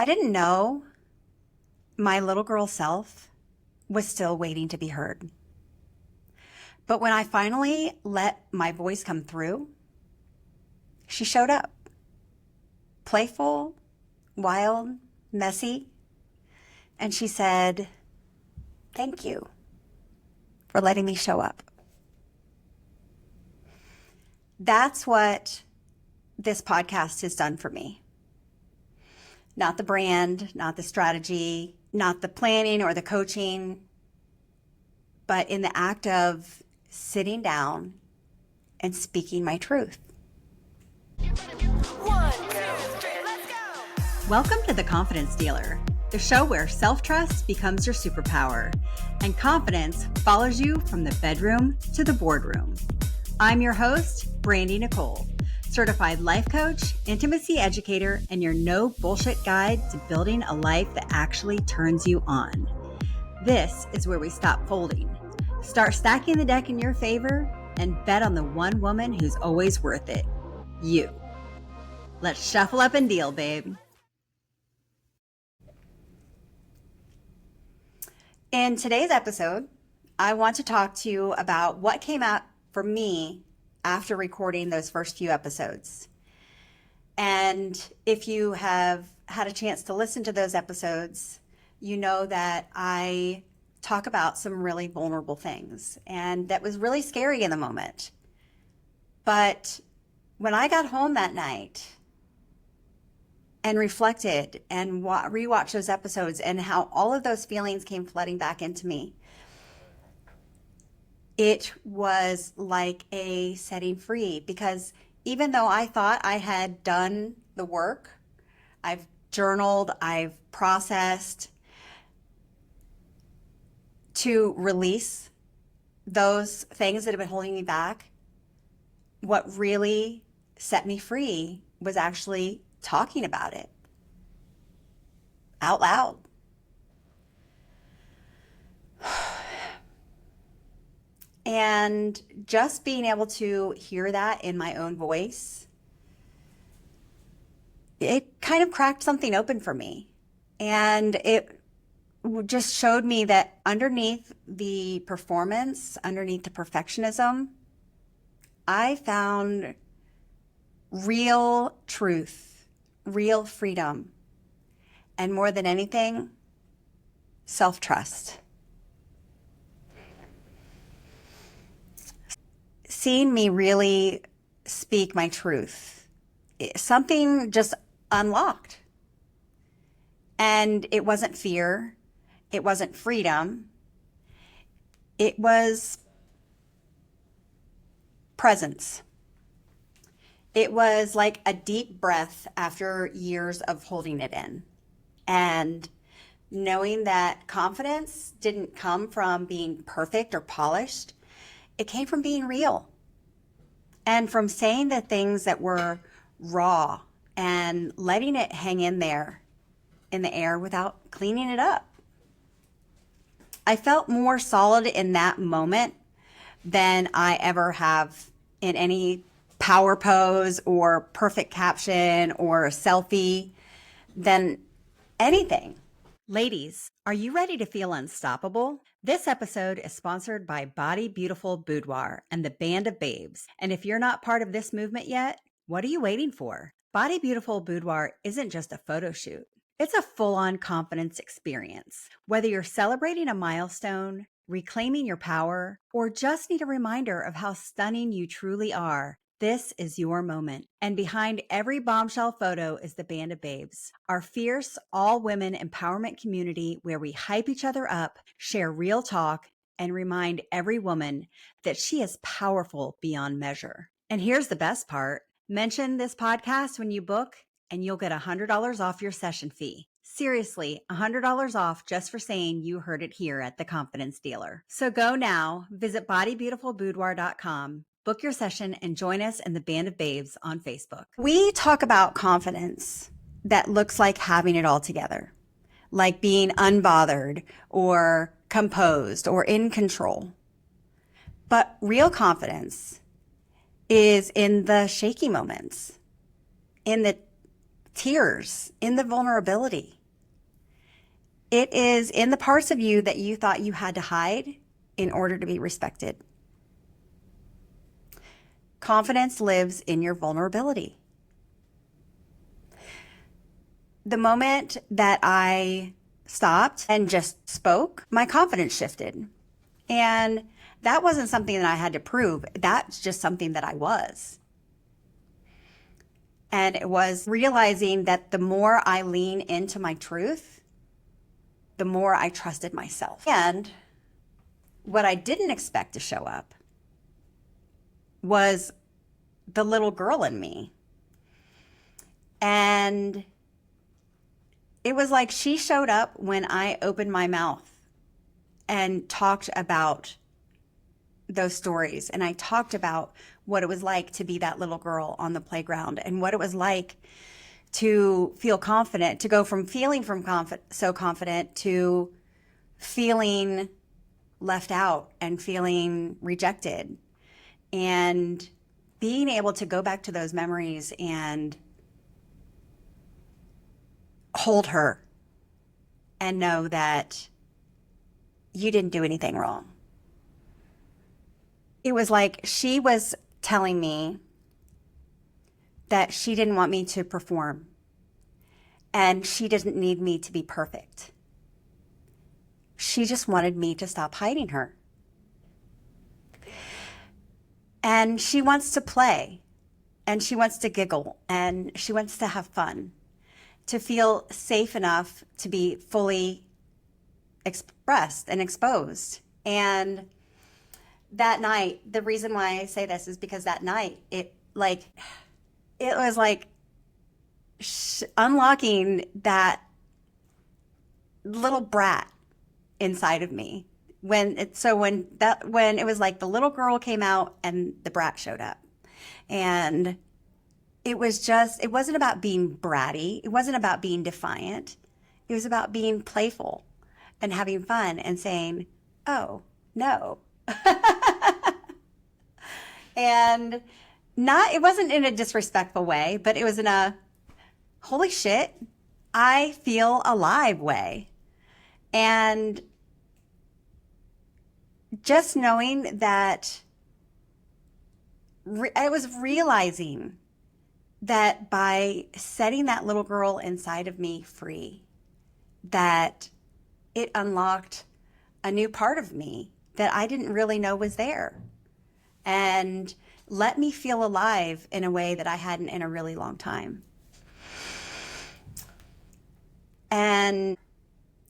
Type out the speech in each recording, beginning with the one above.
I didn't know my little girl self was still waiting to be heard. But when I finally let my voice come through, she showed up. Playful, wild, messy. And she said, "Thank you for letting me show up." That's what this podcast has done for me. Not the brand, not the strategy, not the planning or the coaching, but in the act of sitting down and speaking my truth. Welcome to The Confidence Dealer, the show where self-trust becomes your superpower and confidence follows you from the bedroom to the boardroom. I'm your host, Brandy Nicole, certified life coach, intimacy educator, and your no bullshit guide to building a life that actually turns you on. This is where we stop folding, start stacking the deck in your favor, and bet on the one woman who's always worth it, you. Let's shuffle up and deal, babe. In today's episode, I want to talk to you about what came out for me after recording those first few episodes. And if you have had a chance to listen to those episodes, you know that I talk about some really vulnerable things. And that was really scary in the moment. But when I got home that night and reflected and rewatched those episodes and how all of those feelings came flooding back into me, it was like a setting free, because even though I thought I had done the work, I've journaled, I've processed to release those things that have been holding me back, what really set me free was actually talking about it out loud. And just being able to hear that in my own voice, it kind of cracked something open for me. And it just showed me that underneath the performance, underneath the perfectionism, I found real truth, real freedom, and more than anything, self-trust. Seeing me really speak my truth, something just unlocked. And it wasn't fear, it wasn't freedom, it was presence. It was like a deep breath after years of holding it in. And knowing that confidence didn't come from being perfect or polished, it came from being real and from saying the things that were raw and letting it hang in there in the air without cleaning it up. I felt more solid in that moment than I ever have in any power pose or perfect caption or selfie than anything. Ladies, are you ready to feel unstoppable? This episode is sponsored by Body Beautiful Boudoir and the Band of Babes. And if you're not part of this movement yet, what are you waiting for? Body Beautiful Boudoir isn't just a photo shoot. It's a full-on confidence experience. Whether you're celebrating a milestone, reclaiming your power, or just need a reminder of how stunning you truly are, this is your moment. And behind every bombshell photo is the Band of Babes, our fierce all-women empowerment community where we hype each other up, share real talk, and remind every woman that she is powerful beyond measure. And here's the best part. Mention this podcast when you book, and you'll get $100 off your session fee. Seriously, $100 off just for saying you heard it here at The Confidence Dealer. So go now, visit bodybeautifulboudoir.com, book your session, and join us in the Band of Babes on Facebook. We talk about confidence that looks like having it all together, like being unbothered or composed or in control. But real confidence is in the shaky moments, in the tears, in the vulnerability. It is in the parts of you that you thought you had to hide in order to be respected. Confidence lives in your vulnerability. The moment that I stopped and just spoke, my confidence shifted. And that wasn't something that I had to prove. That's just something that I was. And it was realizing that the more I lean into my truth, the more I trusted myself. And what I didn't expect to show up was the little girl in me. And it was like she showed up when I opened my mouth and talked about those stories. And I talked about what it was like to be that little girl on the playground and what it was like to feel confident, to go from feeling so confident to feeling left out and feeling rejected, and being able to go back to those memories and hold her and know that you didn't do anything wrong. It was like she was telling me that she didn't want me to perform and she didn't need me to be perfect. She just wanted me to stop hiding her. And she wants to play, and she wants to giggle, and she wants to have fun, to feel safe enough to be fully expressed and exposed. And that night, the reason why I say this is because that night, it was like unlocking that little brat inside of me. When it was like the little girl came out and the brat showed up. And it wasn't about being bratty. It wasn't about being defiant. It was about being playful and having fun and saying, oh, no. And it wasn't in a disrespectful way, but it was in a, holy shit, I feel alive way. And just knowing that I was realizing that by setting that little girl inside of me free, that it unlocked a new part of me that I didn't really know was there, and let me feel alive in a way that I hadn't in a really long time. And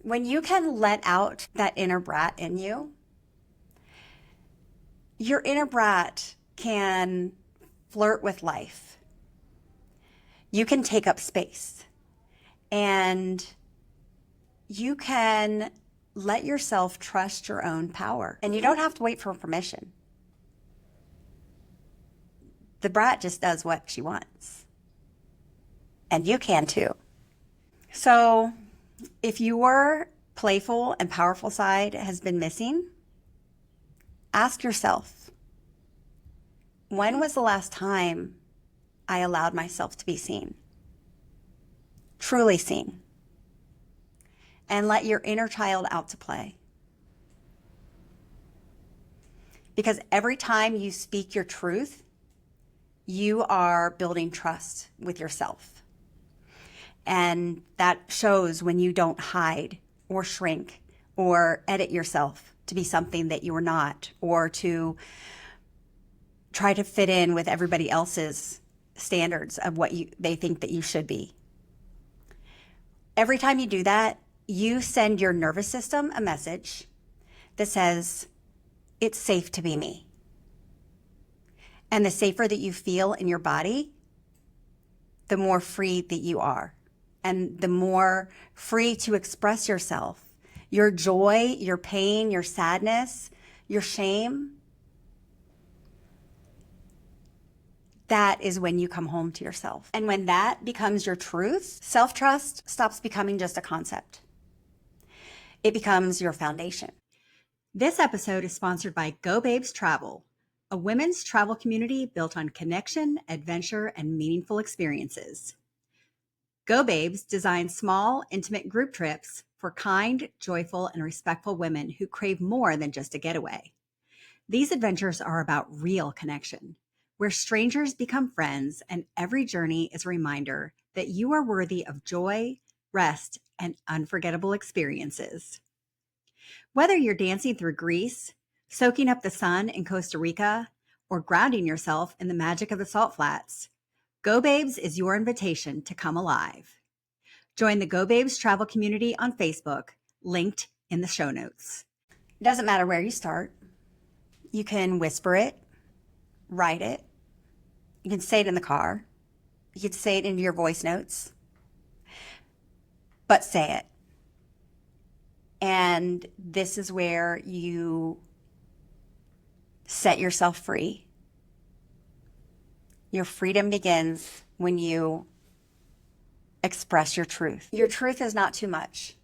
when you can let out that inner brat in you, your inner brat can flirt with life. You can take up space, and you can let yourself trust your own power. And you don't have to wait for permission. The brat just does what she wants. And you can too. So if your playful and powerful side has been missing, ask yourself, when was the last time I allowed myself to be seen? Truly seen. And let your inner child out to play. Because every time you speak your truth, you are building trust with yourself. And that shows when you don't hide or shrink or edit yourself to be something that you are not, or to try to fit in with everybody else's standards of what they think that you should be. Every time you do that, you send your nervous system a message that says, it's safe to be me. And the safer that you feel in your body, the more free that you are, and the more free to express yourself. Your joy, your pain, your sadness, your shame. That is when you come home to yourself. And when that becomes your truth, self-trust stops becoming just a concept. It becomes your foundation. This episode is sponsored by Go Babes Travel, a women's travel community built on connection, adventure, and meaningful experiences. Go Babes designs small, intimate group trips for kind, joyful, and respectful women who crave more than just a getaway. These adventures are about real connection, where strangers become friends, and every journey is a reminder that you are worthy of joy, rest, and unforgettable experiences. Whether you're dancing through Greece, soaking up the sun in Costa Rica, or grounding yourself in the magic of the salt flats, Go Babes is your invitation to come alive. Join the Go Babes travel community on Facebook, linked in the show notes. It doesn't matter where you start. You can whisper it, write it. You can say it in the car. You can say it into your voice notes. But say it. And this is where you set yourself free. Your freedom begins when you express your truth. Your truth is not too much.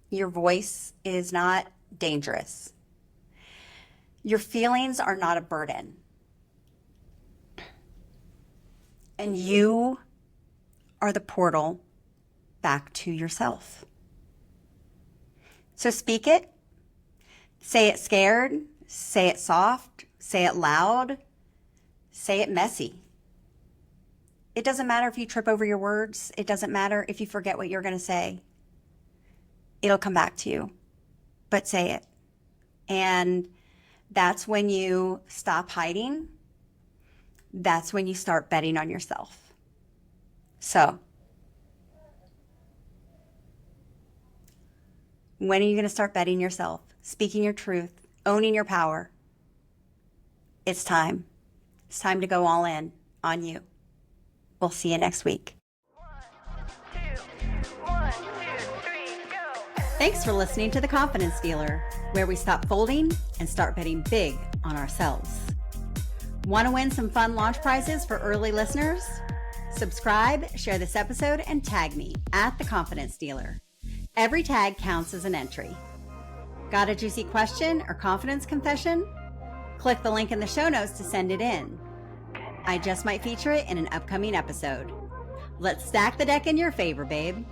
Your voice is not dangerous. Your feelings are not a burden. And you are the portal back to yourself. So speak it. Say it scared. Say it soft. Say it loud. Say it messy. It doesn't matter if you trip over your words. It doesn't matter if you forget what you're going to say. It'll come back to you. But say it. And that's when you stop hiding. That's when you start betting on yourself. So, when are you going to start betting yourself, speaking your truth, owning your power? It's time. It's time to go all in on you. We'll see you next week. 1, 2, 3, go. Thanks for listening to The Confidence Dealer, where we stop folding and start betting big on ourselves. Want to win some fun launch prizes for early listeners? Subscribe, share this episode, and tag me at The Confidence Dealer. Every tag counts as an entry. Got a juicy question or confidence confession? Click the link in the show notes to send it in. I just might feature it in an upcoming episode. Let's stack the deck in your favor, babe.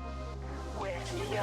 With your